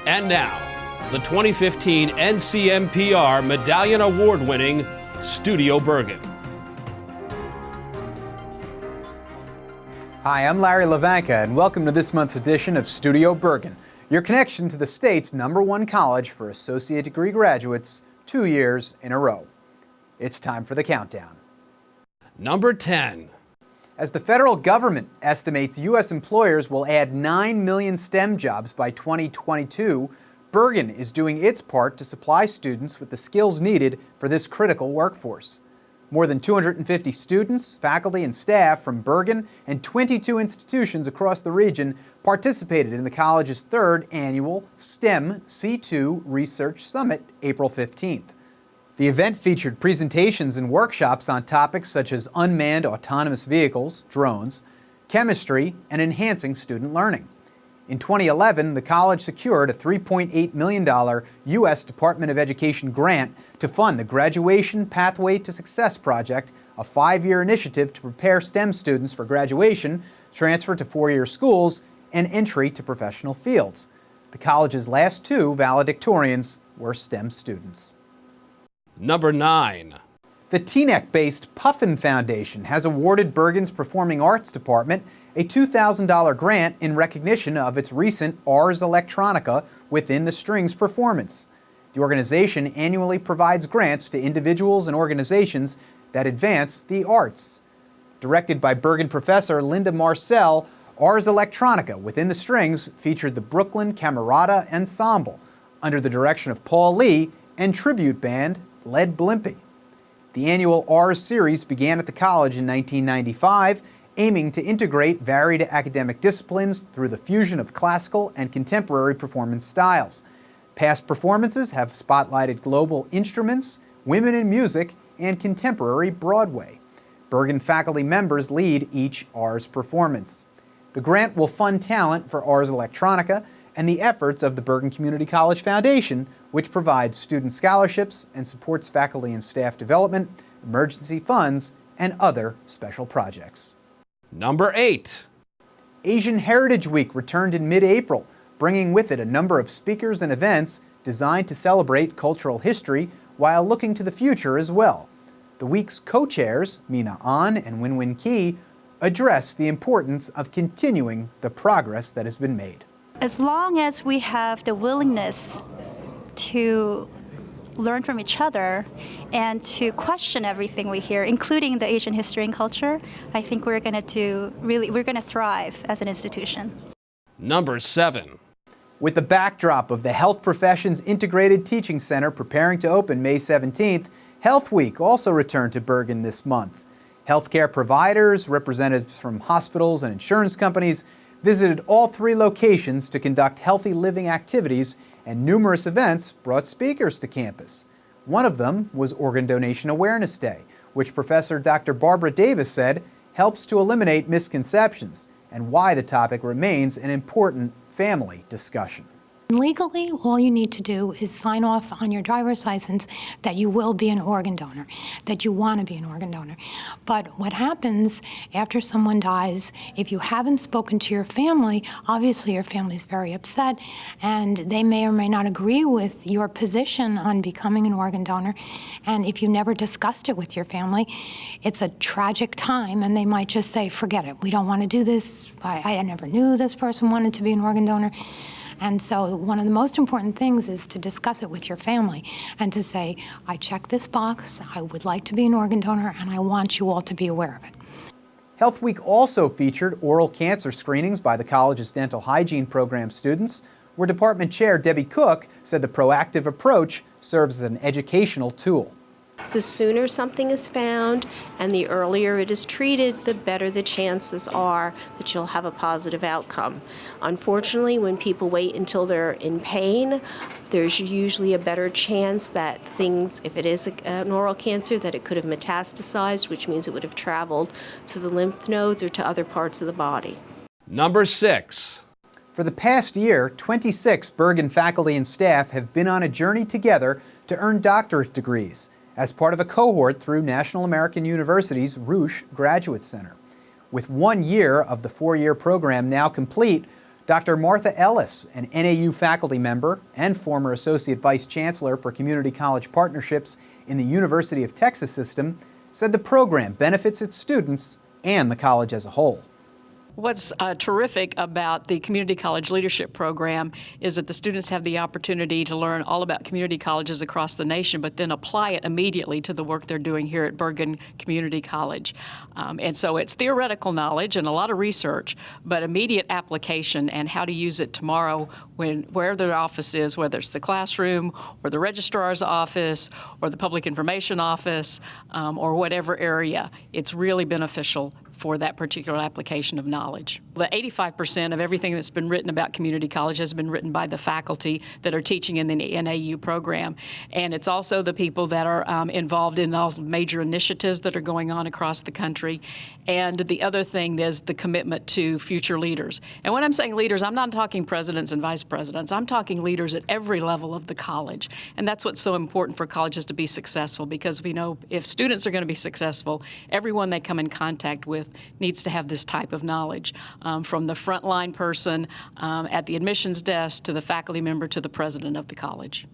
And now, the 2015 NCMPR Medallion Award-winning Studio Bergen. Hi, I'm Larry Levanka, and welcome to this month's edition of Studio Bergen, your connection to the state's #1 college for associate degree graduates 2 years in a row. It's time for the countdown. Number 10. As the federal government estimates U.S. employers will add 9 million STEM jobs by 2022, Bergen is doing its part to supply students with the skills needed for this critical workforce. More than 250 students, faculty, and staff from Bergen and 22 institutions across the region participated in the college's 3rd annual STEM C2 Research Summit, April 15th. The event featured presentations and workshops on topics such as unmanned autonomous vehicles, drones, chemistry, and enhancing student learning. In 2011, the college secured a $3.8 million U.S. Department of Education grant to fund the Graduation Pathway to Success project, a 5-year initiative to prepare STEM students for graduation, transfer to 4-year schools, and entry to professional fields. The college's last 2 valedictorians were STEM students. Number 9. The Teaneck-based Puffin Foundation has awarded Bergen's Performing Arts Department a $2,000 grant in recognition of its recent Ars Electronica Within the Strings performance. The organization annually provides grants to individuals and organizations that advance the arts. Directed by Bergen professor Linda Marcel, Ars Electronica Within the Strings featured the Brooklyn Camerata Ensemble under the direction of Paul Lee and tribute band Led Blimpie. The annual Ars series began at the college in 1995, aiming to integrate varied academic disciplines through the fusion of classical and contemporary performance styles. Past performances have spotlighted global instruments, women in music, and contemporary Broadway. Bergen faculty members lead each Ars performance. The grant will fund talent for Ars Electronica and the efforts of the Bergen Community College Foundation, which provides student scholarships and supports faculty and staff development, emergency funds, and other special projects. Number 8. Asian Heritage Week returned in mid-April, bringing with it a number of speakers and events designed to celebrate cultural history while looking to the future as well. The week's co-chairs, Mina An and Win-Win Key, addressed the importance of continuing the progress that has been made. As long as we have the willingness to learn from each other and to question everything we hear, including the Asian history and culture, I think we're going to thrive as an institution. Number 7. With the backdrop of the Health Professions Integrated Teaching Center preparing to open May 17th, Health Week also returned to Bergen this month. Healthcare providers, representatives from hospitals and insurance companies visited all 3 locations to conduct healthy living activities, and numerous events brought speakers to campus. One of them was Organ Donation Awareness Day, which Professor Dr. Barbara Davis said helps to eliminate misconceptions and why the topic remains an important family discussion. Legally, all you need to do is sign off on your driver's license that you will be an organ donor, that you want to be an organ donor. But what happens after someone dies, if you haven't spoken to your family, obviously your family's very upset, and they may or may not agree with your position on becoming an organ donor. And if you never discussed it with your family, it's a tragic time, and they might just say, forget it, we don't want to do this. I never knew this person wanted to be an organ donor. And so one of the most important things is to discuss it with your family and to say, I check this box, I would like to be an organ donor, and I want you all to be aware of it. Health Week also featured oral cancer screenings by the college's dental hygiene program students, where Department Chair Debbie Cook said the proactive approach serves as an educational tool. The sooner something is found and the earlier it is treated, the better the chances are that you'll have a positive outcome. Unfortunately, when people wait until they're in pain, there's usually a better chance that things, if it is an oral cancer, that it could have metastasized, which means it would have traveled to the lymph nodes or to other parts of the body. Number 6. For the past year, 26 Bergen faculty and staff have been on a journey together to earn doctorate degrees as part of a cohort through National American University's Roush Graduate Center. With 1 year of the 4-year program now complete, Dr. Martha Ellis, an NAU faculty member and former Associate Vice Chancellor for Community College Partnerships in the University of Texas system, said the program benefits its students and the college as a whole. What's terrific about the Community College Leadership Program is that the students have the opportunity to learn all about community colleges across the nation, but then apply it immediately to the work they're doing here at Bergen Community College. And so it's theoretical knowledge and a lot of research, but immediate application and how to use it tomorrow where their office is, whether it's the classroom or the registrar's office or the public information office or whatever area. It's really beneficial for that particular application of knowledge. The 85% of everything that's been written about community college has been written by the faculty that are teaching in the NAU program. And it's also the people that are involved in all major initiatives that are going on across the country. And the other thing is the commitment to future leaders. And when I'm saying leaders, I'm not talking presidents and vice presidents. I'm talking leaders at every level of the college. And that's what's so important for colleges to be successful, because we know if students are going to be successful, everyone they come in contact with needs to have this type of knowledge, from the frontline person at the admissions desk to the faculty member to the president of the college.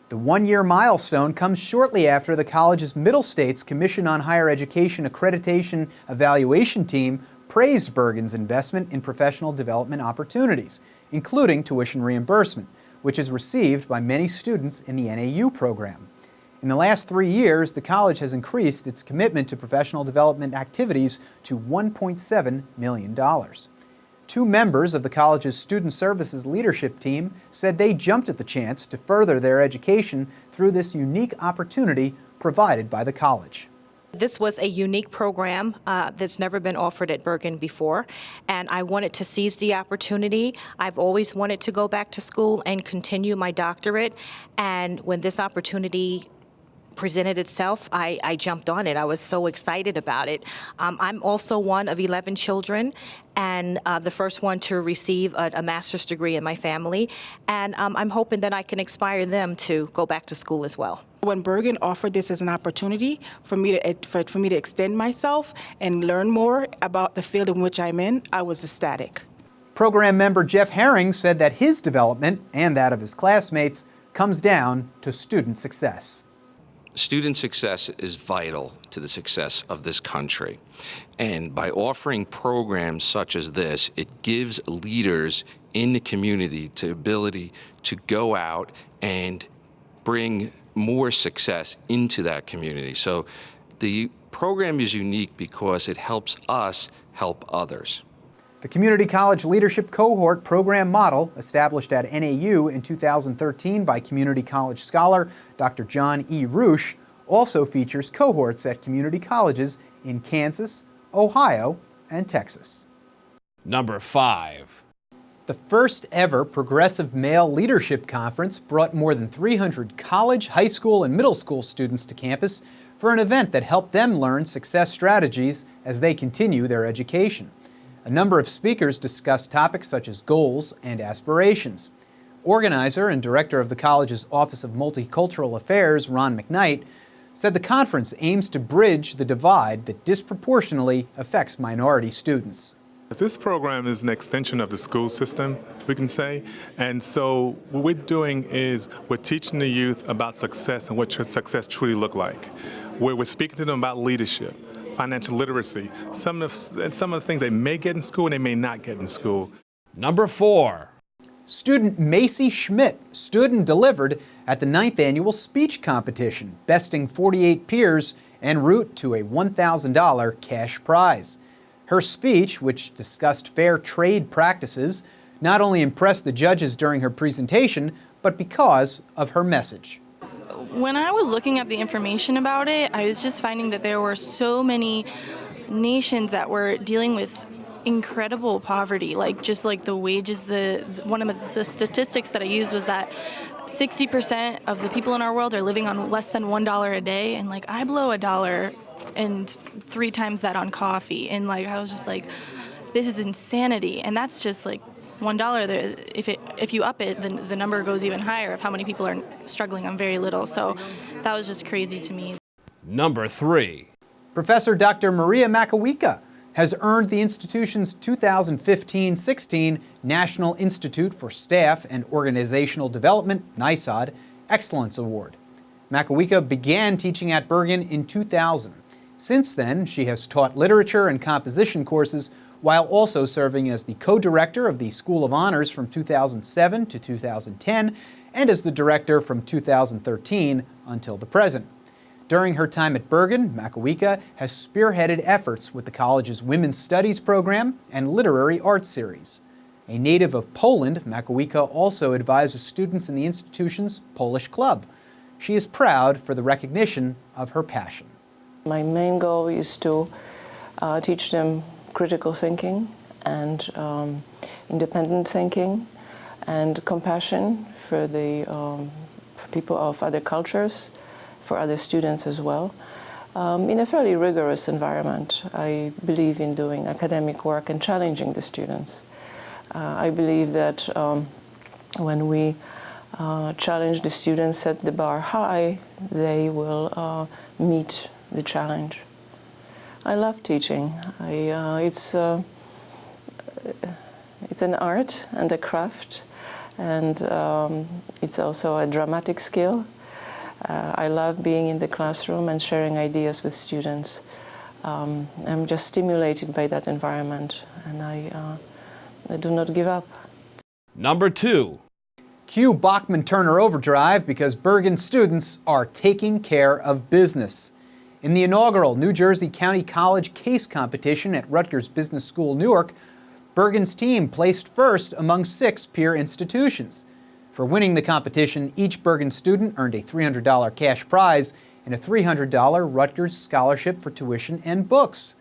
The one-year milestone comes shortly after the college's Middle States Commission on Higher Education Accreditation Evaluation Team praised Bergen's investment in professional development opportunities, including tuition reimbursement, which is received by many students in the NAU program. In the last 3 years, the college has increased its commitment to professional development activities to $1.7 million. 2 members of the college's Student Services Leadership Team said they jumped at the chance to further their education through this unique opportunity provided by the college. This was a unique program that's never been offered at Bergen before, and I wanted to seize the opportunity. I've always wanted to go back to school and continue my doctorate, and when this opportunity presented itself, I jumped on it. I was so excited about it. I'm also one of 11 children and the first one to receive a master's degree in my family, and I'm hoping that I can inspire them to go back to school as well. When Bergen offered this as an opportunity for me to extend myself and learn more about the field in which I'm in, I was ecstatic. Program member Jeff Herring said that his development and that of his classmates comes down to student success. Student success is vital to the success of this country. And by offering programs such as this, it gives leaders in the community the ability to go out and bring more success into that community. So the program is unique because it helps us help others. The Community College Leadership Cohort program model, established at NAU in 2013 by community college scholar Dr. John E. Roosh, also features cohorts at community colleges in Kansas, Ohio, and Texas. Number 5. The first ever Progressive Male Leadership Conference brought more than 300 college, high school, and middle school students to campus for an event that helped them learn success strategies as they continue their education. A number of speakers discussed topics such as goals and aspirations. Organizer and director of the college's Office of Multicultural Affairs, Ron McKnight, said the conference aims to bridge the divide that disproportionately affects minority students. This program is an extension of the school system, we can say, and so what we're doing is we're teaching the youth about success and what success truly look like. We're speaking to them about leadership, financial literacy, some of the things they may get in school and they may not get in school. Number 4. Student Macy Schmidt stood and delivered at the 9th annual speech competition, besting 48 peers en route to a $1,000 cash prize. Her speech, which discussed fair trade practices, not only impressed the judges during her presentation, but because of her message. When I was looking up the information about it, I was just finding that there were so many nations that were dealing with incredible poverty, like the wages. One of the statistics that I used was that 60% of the people in our world are living on less than $1 a day, and I blow $1 and 3 times that on coffee, and I was just like, this is insanity. And that's just $1. If you up it, then the number goes even higher of how many people are struggling on very little. So that was just crazy to me. Number 3. Professor Dr. Maria Makawika has earned the institution's 2015-16 National Institute for Staff and Organizational Development, NISOD, Excellence Award. Makawika began teaching at Bergen in 2000. Since then, she has taught literature and composition courses while also serving as the co-director of the School of Honors from 2007 to 2010 and as the director from 2013 until the present. During her time at Bergen, Makawika has spearheaded efforts with the college's Women's Studies program and Literary Arts series. A native of Poland, Makawika also advises students in the institution's Polish club. She is proud for the recognition of her passion. My main goal is to teach them critical thinking and independent thinking and compassion for for people of other cultures, for other students as well. In a fairly rigorous environment, I believe in doing academic work and challenging the students. I believe that when we challenge the students, set the bar high, they will meet the challenge. I love teaching. It's an art and a craft, and it's also a dramatic skill. I love being in the classroom and sharing ideas with students. I'm just stimulated by that environment, and I do not give up. Number 2. Cue Bachman-Turner Overdrive because Bergen students are taking care of business. In the inaugural New Jersey County College Case Competition at Rutgers Business School, Newark, Bergen's team placed first among 6 peer institutions. For winning the competition, each Bergen student earned a $300 cash prize and a $300 Rutgers scholarship for tuition and books.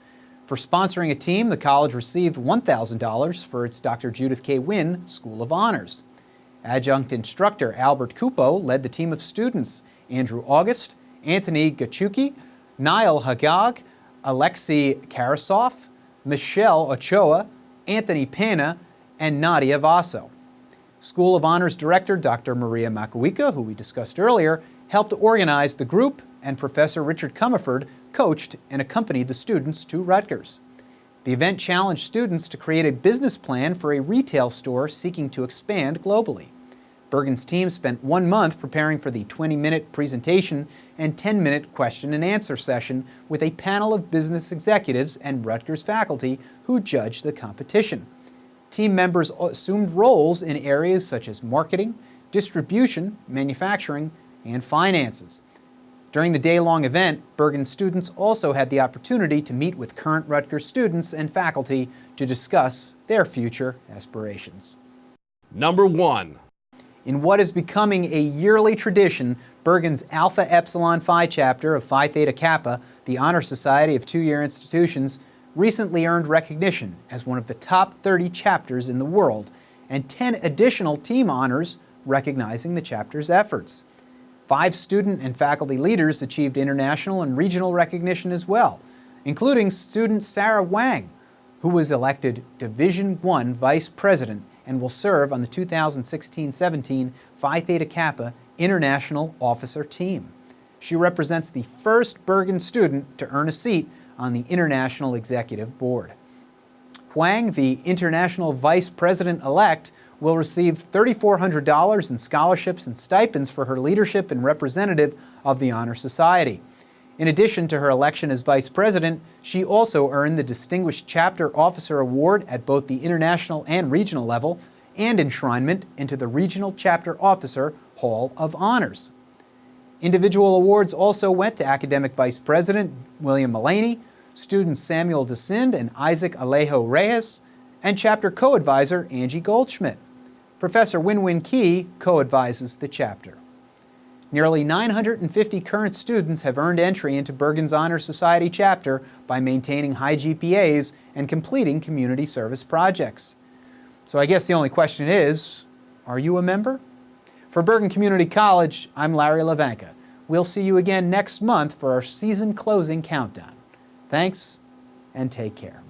For sponsoring a team, the college received $1,000 for its Dr. Judith K. Wynn School of Honors. Adjunct instructor Albert Kupo led the team of students: Andrew August, Anthony Gachuki, Niall Hagag, Alexei Karasov, Michelle Ochoa, Anthony Pana, and Nadia Vaso. School of Honors Director Dr. Maria Makawika, who we discussed earlier, helped organize the group, and Professor Richard Comerford coached and accompanied the students to Rutgers. The event challenged students to create a business plan for a retail store seeking to expand globally. Bergen's team spent 1 month preparing for the 20-minute presentation and 10-minute question and answer session with a panel of business executives and Rutgers faculty who judged the competition. Team members assumed roles in areas such as marketing, distribution, manufacturing, and finances. During the day-long event, Bergen students also had the opportunity to meet with current Rutgers students and faculty to discuss their future aspirations. Number 1. In what is becoming a yearly tradition, Bergen's Alpha Epsilon Phi chapter of Phi Theta Kappa, the honor society of 2-year institutions, recently earned recognition as one of the top 30 chapters in the world, and 10 additional team honors recognizing the chapter's efforts. 5 student and faculty leaders achieved international and regional recognition as well, including student Sarah Wang, who was elected Division I Vice President and will serve on the 2016-17 Phi Theta Kappa International Officer Team. She represents the first Bergen student to earn a seat on the International Executive Board. Huang, the International Vice President-elect, will receive $3,400 in scholarships and stipends for her leadership and representative of the Honor Society. In addition to her election as Vice President, she also earned the Distinguished Chapter Officer Award at both the international and regional level and enshrinement into the Regional Chapter Officer Hall of Honors. Individual awards also went to Academic Vice President William Mullaney, students Samuel DeCinde and Isaac Alejo Reyes, and Chapter Co-Advisor Angie Goldschmidt. Professor Win-Win Key co-advises the chapter. Nearly 950 current students have earned entry into Bergen's Honor Society chapter by maintaining high GPAs and completing community service projects. So I guess the only question is, are you a member? For Bergen Community College, I'm Larry Levanka. We'll see you again next month for our season closing countdown. Thanks, and take care.